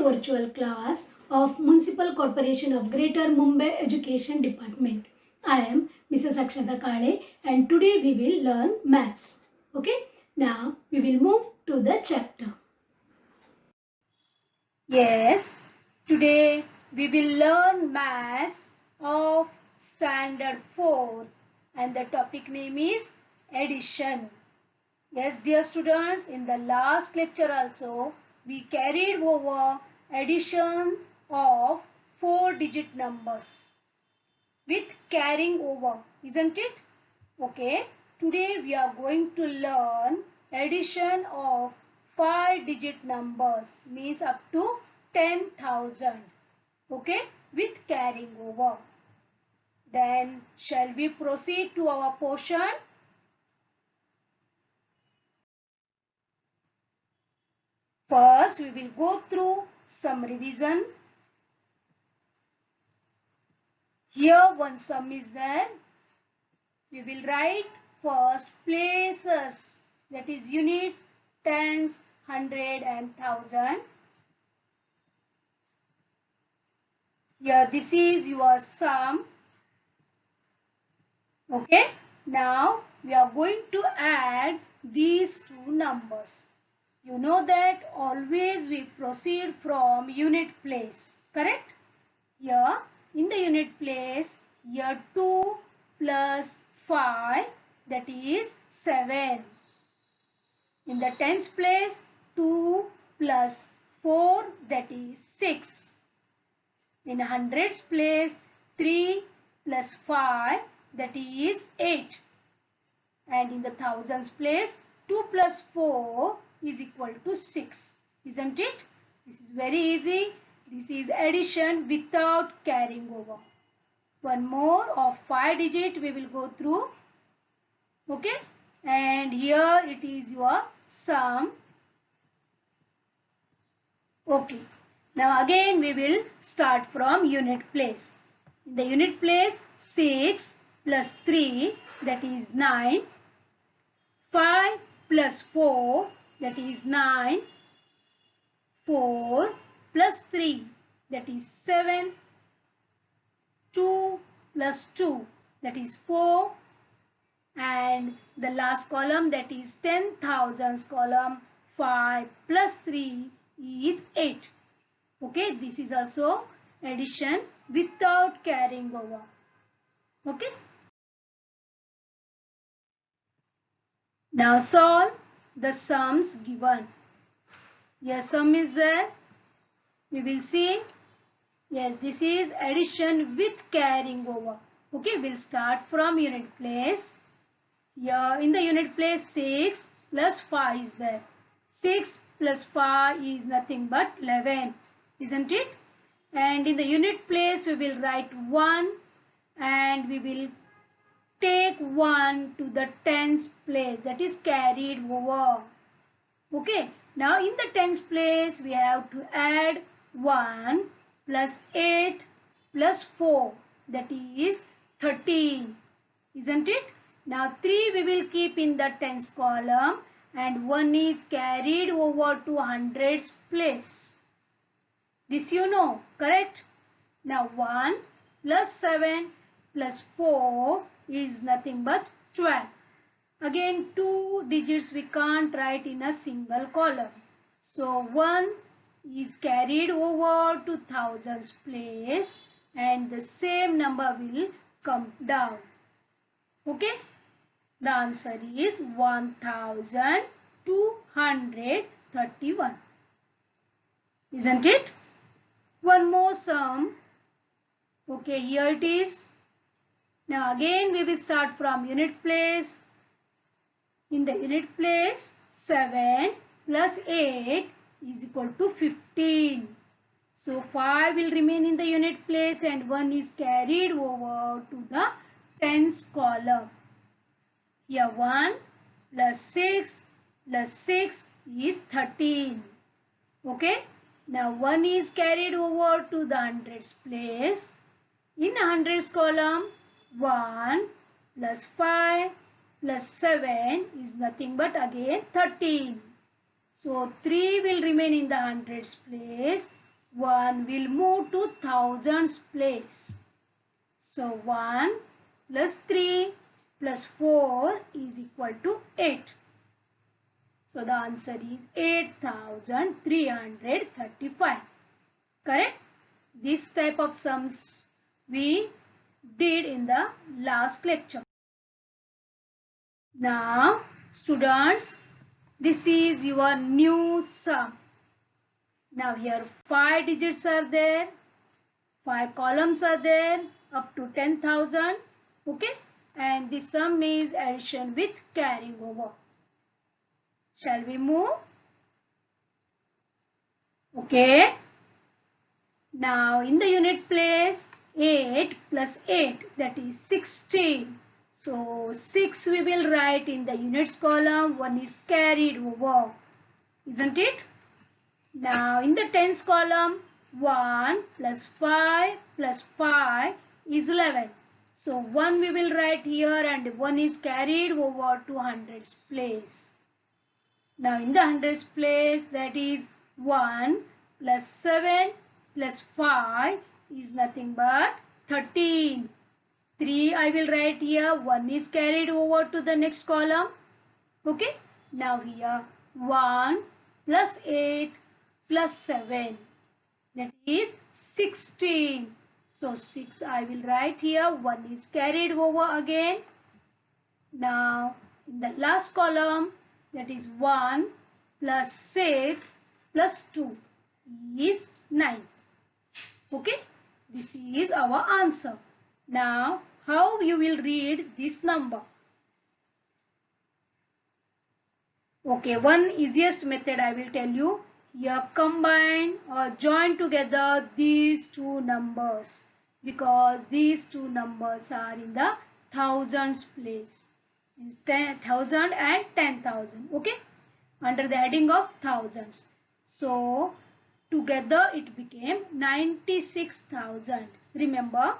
virtual class of Municipal Corporation of Greater Mumbai Education Department. I am Mrs. Akshata Kale and today we will learn maths. Okay, now we will move to the chapter. Yes, today we will learn maths of standard 4 and the topic name is addition. Yes, dear students, in the last lecture also, we carried over addition of 4-digit numbers with carrying over, isn't it? Okay, today we are going to learn addition of 5-digit numbers, means up to 10,000. Okay, with carrying over. Then, shall we proceed to our portion? First, we will go through some revision. Here one sum is there. We will write first places, that is units, tens, hundred and thousand. Here this is your sum. Okay. Now we are going to add these two numbers. You know that always we proceed from unit place, correct? Here in the unit place, here 2 plus 5, that is 7. In the tens place, 2 plus 4, that is 6. In hundreds place, 3 plus 5, that is 8. And in the thousands place, 2 plus 4 is equal to 6. Isn't it? This is very easy. This is addition without carrying over. One more of 5 digit we will go through. Okay. And here it is your sum. Okay. Now again we will start from unit place. In the unit place, 6 plus 3, that is 9. 5 plus 4, that is 9. 4 plus 3, that is 7. 2 plus 2, that is 4. And the last column, that is 10,000's column, 5 plus 3 is 8. Okay, this is also addition without carrying over. Okay. Now solve the sums given. Yes, sum is there. We will see. Yes, this is addition with carrying over. Okay, we'll start from unit place. Here in the unit place, 6 plus 5 is there. 6 plus 5 is nothing but 11. Isn't it? And in the unit place, we will write 1 and we will take 1 to the tens place, that is carried over. Okay. Now in the tens place, we have to add 1 plus 8 plus 4, that is 13. Isn't it? Now 3 we will keep in the tens column and 1 is carried over to hundreds place. This you know, correct? Now 1 plus 7 plus 4 is nothing but 12. Again 2 digits we can't write in a single column. So 1 is carried over to thousands place and the same number will come down. Okay? The answer is 1231. Isn't it? One more sum. Okay, here it is. Now again we will start from unit place. In the unit place, 7 plus 8 is equal to 15. So 5 will remain in the unit place and 1 is carried over to the tens column. Here 1 plus 6 is 13. Okay. Now 1 is carried over to the hundreds place. In hundreds column, 1 plus 5 plus 7 is nothing but again 13. So 3 will remain in the hundreds place. 1 will move to thousands place. So 1 plus 3 plus 4 is equal to 8. So the answer is 8335. Correct? This type of sums we did in the last lecture. Now students, this is your new sum. Now here 5 digits are there, 5 columns are there up to 10,000. Okay, and the sum is addition with carrying over. Shall we move? Okay. Now in the unit place, 8 plus 8, that is 16. So 6 we will write in the units column, 1 is carried over, isn't it? Now in the tens column, 1 plus 5 plus 5 is 11. So 1 we will write here and 1 is carried over to hundreds place. Now in the hundreds place, that is 1 plus 7 plus 5 is nothing but 13. 3 I will write here, 1 is carried over to the next column. Okay. Now here 1 plus 8 plus 7, that is 16. So 6 I will write here, 1 is carried over again. Now in the last column, that is 1 plus 6 plus 2 is 9. Okay, this is our answer. Now how you will read this number? Okay, one easiest method I will tell you. Here combine or join together these two numbers, because these two numbers are in the thousands place. It's 10,000 and 10,000. Okay, under the heading of thousands. So together it became 96,000. Remember?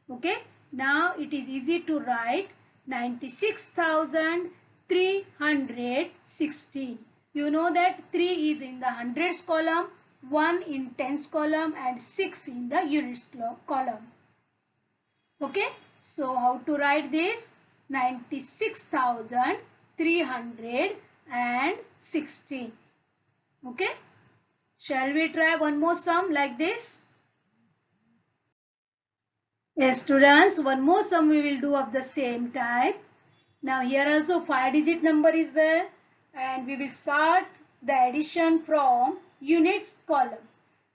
Okay, now it is easy to write 96,316. You know that 3 is in the hundreds column, 1 in tens column and 6 in the units column. Okay, so how to write this? 96,316. Okay, shall we try one more sum like this? Yes students, one more sum we will do of the same type. Now here also 5-digit number is there, and we will start the addition from units column.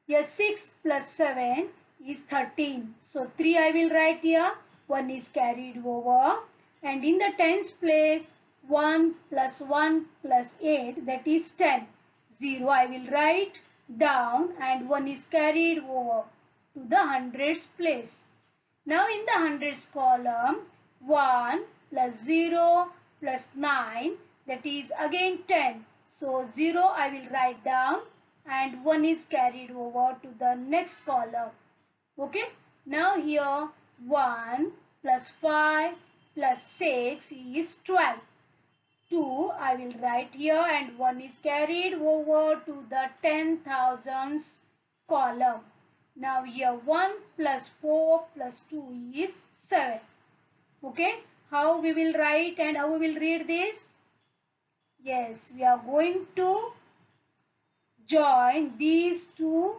Here 6 plus 7 is 13. So 3 I will write here, 1 is carried over, and in the tens place 1 plus 1 plus 8, that is 10. 0 I will write down and 1 is carried over to the hundreds place. Now in the hundreds column, 1 plus 0 plus 9, that is again 10. So 0 I will write down and 1 is carried over to the next column. Okay. Now here 1 plus 5 plus 6 is 12. 2 I will write here and 1 is carried over to the 10,000s column. Now here 1 plus 4 plus 2 is 7. Okay. How we will write and how we will read this? Yes, we are going to join these two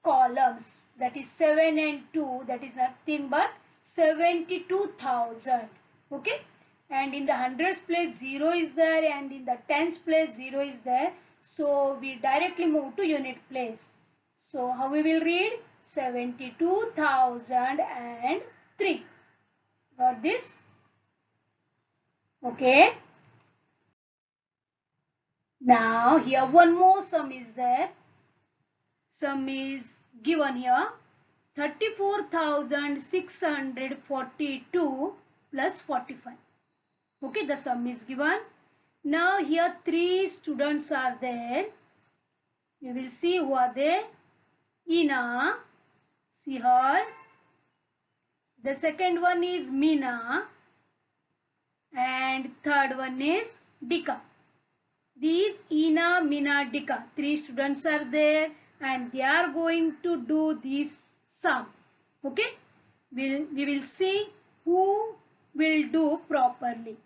columns, that is 7 and 2, that is nothing but 72,000. Okay. And in the hundreds place 0 is there and in the tens place 0 is there. So we directly move to unit place. So how we will read? 72,003. Got this? Okay. Now here one more sum is there. Sum is given here. 34,642 plus 45. Okay, the sum is given. Now here 3 students are there. We will see who are they. Ina, see her. The second one is Mina. And third one is Dika. These Ina, Mina, Dika, 3 students are there and they are going to do this sum. Okay, we will see who will do properly.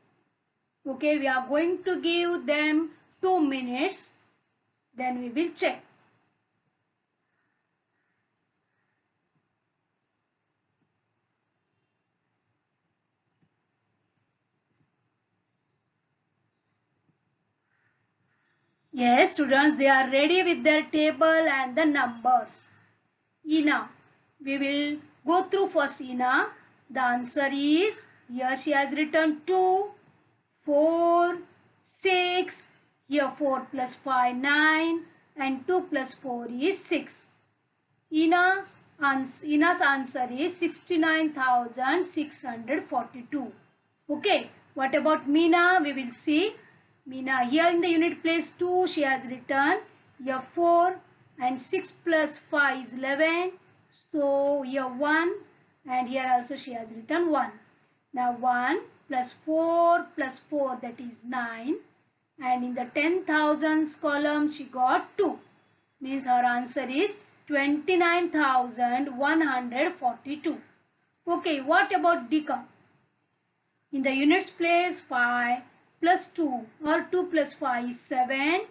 Okay, we are going to give them 2 minutes, then we will check. Yes, students, they are ready with their table and the numbers. Ina, we will go through first Ina. The answer is, here she has written 2, 4, 6, here 4 plus 5, 9 and 2 plus 4 is 6. Ina's answer is 69,642. Okay, what about Meena? We will see. Meena, here in the unit place 2, she has written here 4 and 6 plus 5 is 11. So here 1 and here also she has written 1. Now 1 plus 4 plus 4, that is 9. And in the 10,000s column she got 2. Means her answer is 29,142. Okay, what about Dika? In the units place 5 plus 2 or 2 plus 5 is 7.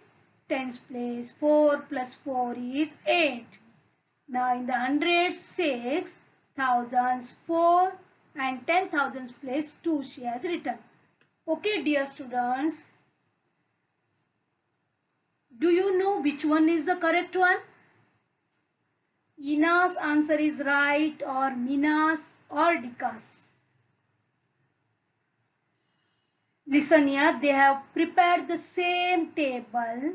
Tens place 4 plus 4 is 8. Now in the hundreds 6, thousands 4 and 10,000s place 2 she has written. Okay, dear students, do you know which one is the correct one? Ina's answer is right or Mina's or Dika's? Listen here, they have prepared the same table.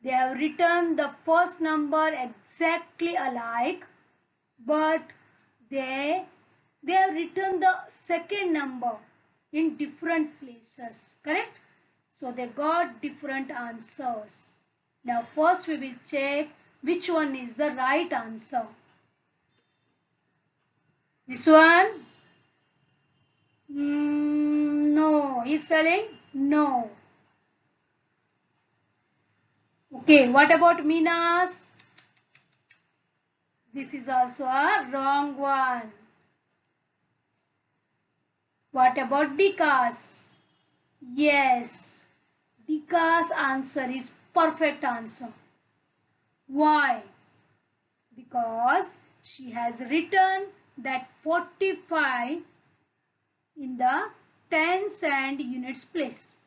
They have written the first number exactly alike, but they have written the second number in different places, correct? So they got different answers. Now first we will check which one is the right answer. This one? No. He's telling no. Okay, what about Mina's? This is also a wrong one. What about Dika's? Yes, Dika's answer is perfect answer. Why? Because she has written that 45 in the tens and units place.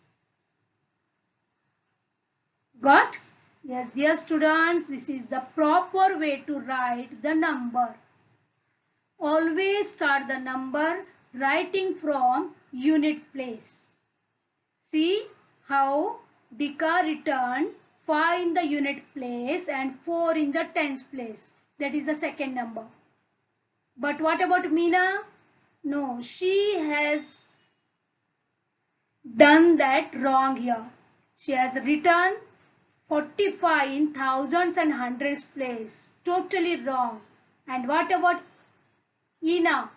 Got? Yes, dear students, this is the proper way to write the number. Always start the number writing from unit place. See how Dika returned 5 in the unit place and 4 in the tens place. That is the second number. But what about Meena? No, she has done that wrong here. She has written 45 in thousands and hundreds place. Totally wrong. And what about Ina?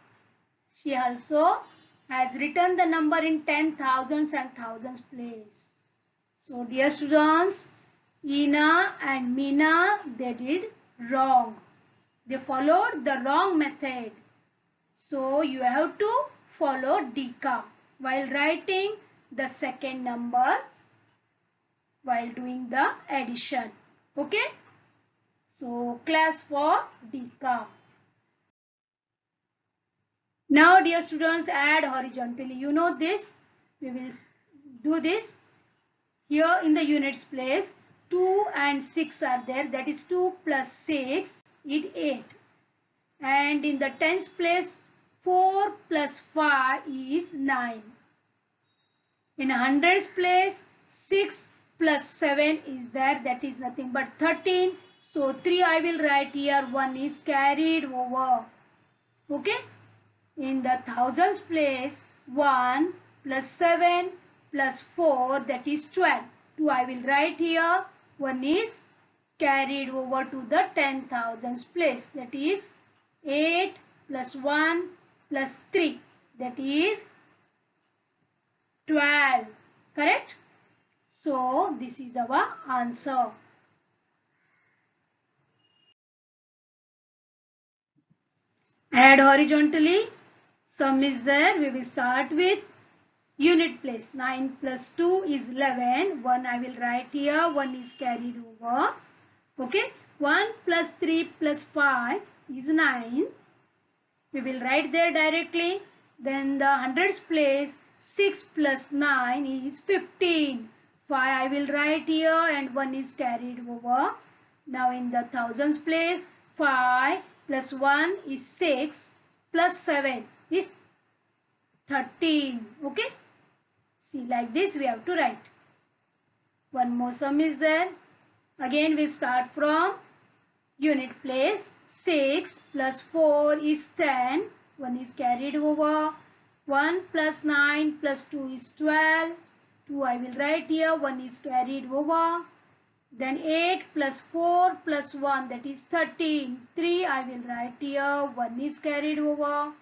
She also has written the number in 10,000s and thousands place. So dear students, Ina and Meena, they did wrong. They followed the wrong method. So you have to follow Dika while writing the second number while doing the addition. Okay? So class for Dika. Now dear students, add horizontally. You know this. We will do this. Here in the units place 2 and 6 are there. That is 2 plus 6 is 8. And in the tens place 4 plus 5 is 9. In hundreds place 6 plus 7 is there. That is nothing but 13. So 3 I will write here. 1 is carried over. Okay. In the thousands place 1 plus 7 plus 4, that is 12. 2 I will write here. 1 is carried over to the 10,000s place. That is 8 plus 1 plus 3. That is 12. Correct? So this is our answer. Add horizontally. Sum is there. We will start with unit place. 9 plus 2 is 11. 1 I will write here. 1 is carried over. Okay. 1 plus 3 plus 5 is 9. We will write there directly. Then the hundreds place, 6 plus 9 is 15. 5 I will write here and 1 is carried over. Now in the thousands place, 5 plus 1 is 6 plus 7 is 13. Okay. See, like this we have to write. One more sum is there. Again we start from unit place. 6 plus 4 is 10. 1 is carried over. 1 plus 9 plus 2 is 12. 2 I will write here. 1 is carried over. Then 8 plus 4 plus 1, that is 13. 3 I will write here. 1 is carried over.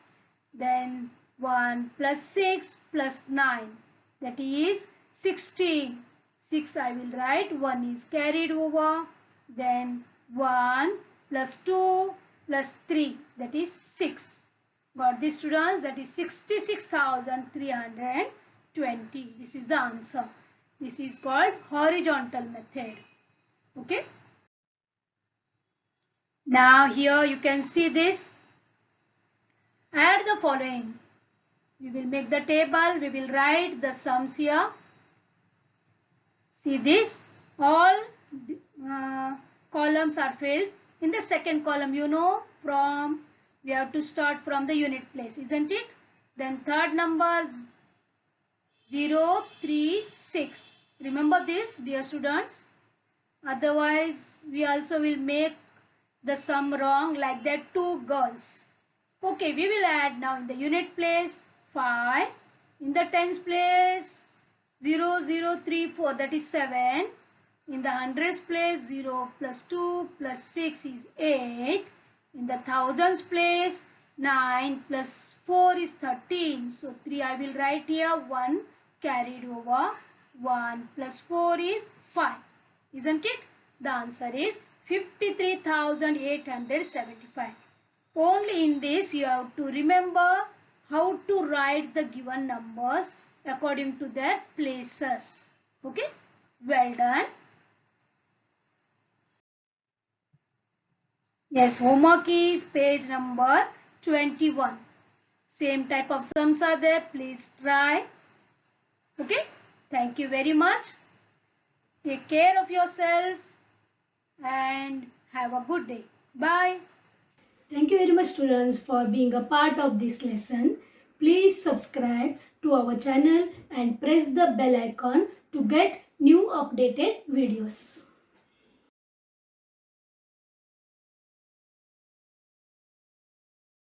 Then 1 plus 6 plus 9, that is 16. 6 I will write. 1 is carried over. Then 1 plus 2 plus 3, that is 6. Got this, students? That is 66,320. This is the answer. This is called horizontal method. Okay. Now here you can see this. Add the following. We will make the table. We will write the sums here. See this. All columns are filled. In the second column, you know, we have to start from the unit place, isn't it? Then third number 0, 3, 6. Remember this, dear students. Otherwise, we also will make the sum wrong, like that 2 girls. Okay, we will add now in the unit place 5. In the tens place 0, 0, 3, 4, that is 7. In the hundreds place 0 plus 2 plus 6 is 8. In the thousands place 9 plus 4 is 13. So 3 I will write here. 1 carried over. 1 plus 4 is 5. Isn't it? The answer is 53,875. Only in this you have to remember how to write the given numbers according to their places. Okay? Well done. Yes, homework is page number 21. Same type of sums are there. Please try. Okay? Thank you very much. Take care of yourself and have a good day. Bye. Thank you very much, students, for being a part of this lesson. Please subscribe to our channel and press the bell icon to get new updated videos.